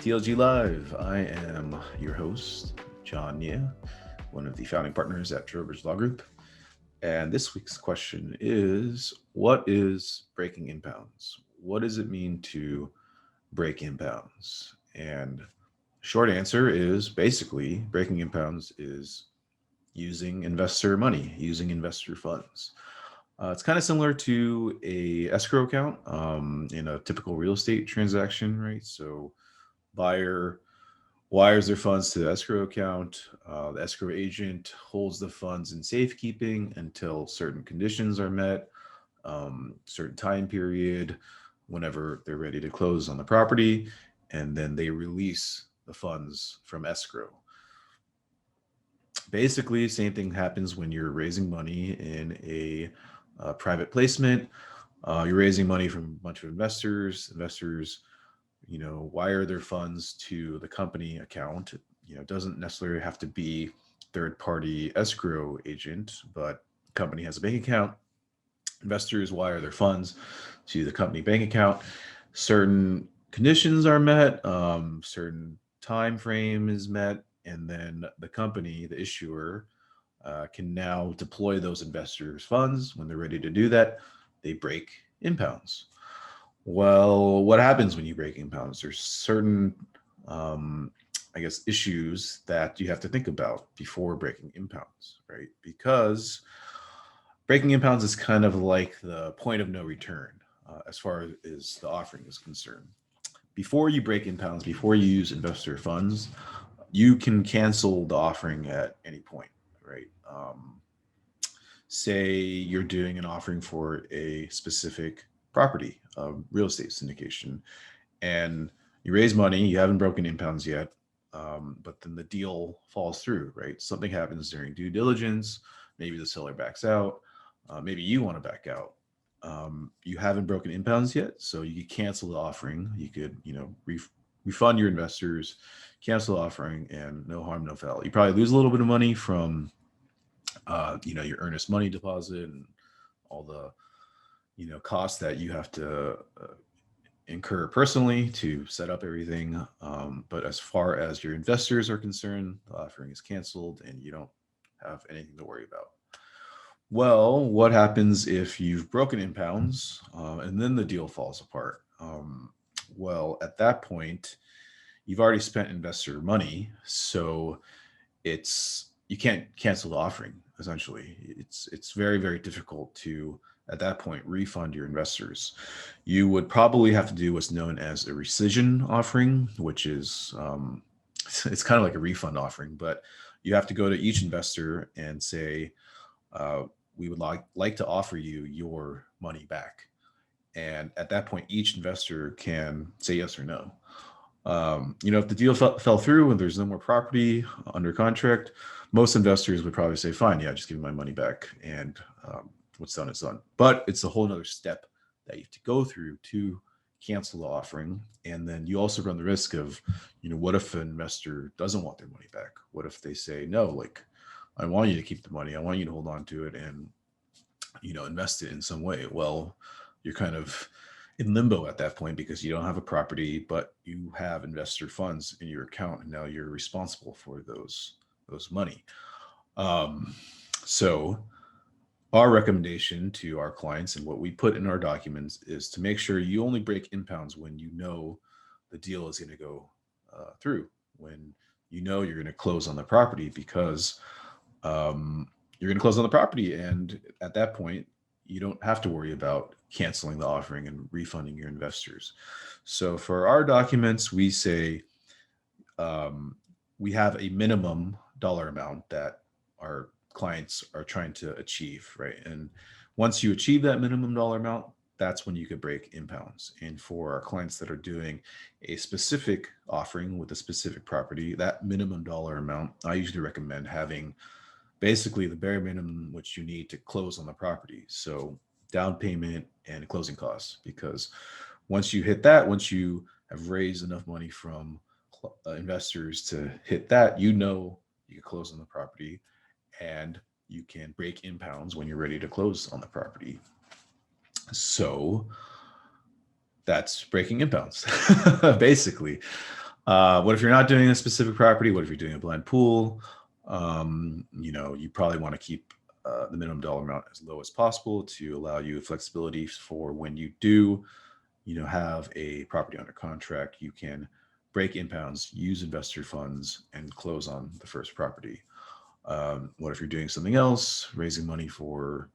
TLG Live. I am your host, John Nia, one of the founding partners at Trowbridge Law Group. And this week's question is, what is breaking impounds? What does it mean to break impounds? And short answer is basically breaking impounds is using investor money, using investor funds. It's kind of similar to a escrow account in a typical real estate transaction, right? So buyer wires their funds to the escrow account. The escrow agent holds the funds in safekeeping until certain conditions are met, certain time period, whenever they're ready to close on the property, and then they release the funds from escrow. Basically, same thing happens when you're raising money in a private placement. You're raising money from a bunch of investors. Investors wire their funds to the company account. It doesn't necessarily have to be third party escrow agent, but company has a bank account. Investors wire their funds to the company bank account. Certain conditions are met, certain time frame is met, and then the company, the issuer, can now deploy those investors' funds. When they're ready to do that, they break impounds. Well, what happens when you break impounds? There's certain, issues that you have to think about before breaking impounds, right? Because breaking impounds is kind of like the point of no return as far as the offering is concerned. Before you break impounds, before you use investor funds, you can cancel the offering at any point, right? Say you're doing an offering for a specific property, real estate syndication, and you raise money, you haven't broken impounds yet, but then the deal falls through, right? Something happens during due diligence, maybe the seller backs out, maybe you want to back out. You haven't broken impounds yet, so you could cancel the offering. You could, refund your investors, cancel the offering, and no harm, no foul. You probably lose a little bit of money from, your earnest money deposit and all the, costs that you have to incur personally to set up everything. But as far as your investors are concerned, the offering is canceled and you don't have anything to worry about. Well, what happens if you've broken impounds and then the deal falls apart? Well, at that point, you've already spent investor money, so you can't cancel the offering. Essentially, it's very, very difficult to at that point refund your investors. You would probably have to do what's known as a rescission offering, which is it's kind of like a refund offering, but you have to go to each investor and say, uh, we would like to offer you your money back. And at that point, each investor can say yes or no. If the deal fell through and there's no more property under contract, most investors would probably say, fine, yeah, just give me my money back. And what's done is done. But it's a whole other step that you have to go through to cancel the offering. And then you also run the risk of, what if an investor doesn't want their money back? What if they say, no, like, I want you to keep the money. I want you to hold on to it and, invest it in some way. Well, you're kind of in limbo at that point because you don't have a property, but you have investor funds in your account, and now you're responsible for those money. Um, so our recommendation to our clients and what we put in our documents is to make sure you only break impounds when you know the deal is going to go through, when you're going to close on the property, because you're going to close on the property. And at that point, you don't have to worry about canceling the offering and refunding your investors. So for our documents, we say we have a minimum dollar amount that our clients are trying to achieve, right? And once you achieve that minimum dollar amount, that's when you could break impounds. And for our clients that are doing a specific offering with a specific property, that minimum dollar amount, I usually recommend having basically the bare minimum which you need to close on the property. So down payment and closing costs, because once you have raised enough money from investors to hit that, you can close on the property and you can break impounds when you're ready to close on the property. So that's breaking impounds, basically. What if you're not doing a specific property? What if you're doing a blind pool? You probably want to keep the minimum dollar amount as low as possible to allow you flexibility for when you do, have a property under contract. You can break impounds, use investor funds, and close on the first property. What if you're doing something else, raising money for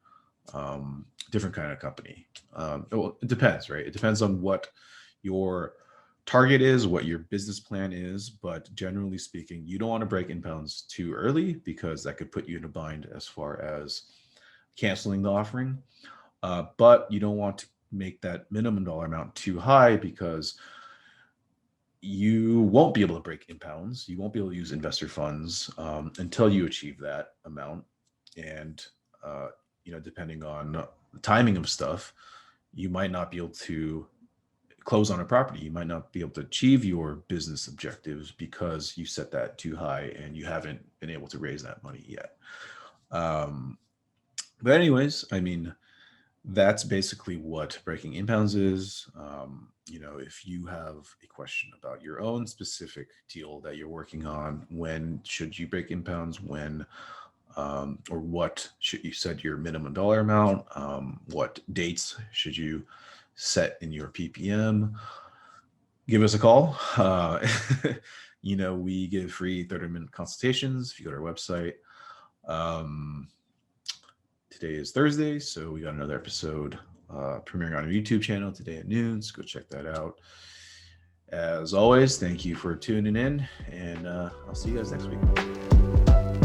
different kind of company? Well, it depends, right? It depends on what your target is, what your business plan is. But generally speaking, you don't want to break impounds too early because that could put you in a bind as far as canceling the offering. But you don't want to make that minimum dollar amount too high because you won't be able to break impounds. You won't be able to use investor funds until you achieve that amount. And, depending on the timing of stuff, you might not be able to close on a property. You might not be able to achieve your business objectives because you set that too high and you haven't been able to raise that money yet. But anyways, I mean, that's basically what breaking impounds is. If you have a question about your own specific deal that you're working on, when should you break impounds? When or what should you set your minimum dollar amount? What dates should you set in your PPM? Give us a call. We give free 30-minute consultations if you go to our website. Today is Thursday, so we got another episode premiering on our YouTube channel today at noon. So go check that out. As always, thank you for tuning in, and I'll see you guys next week.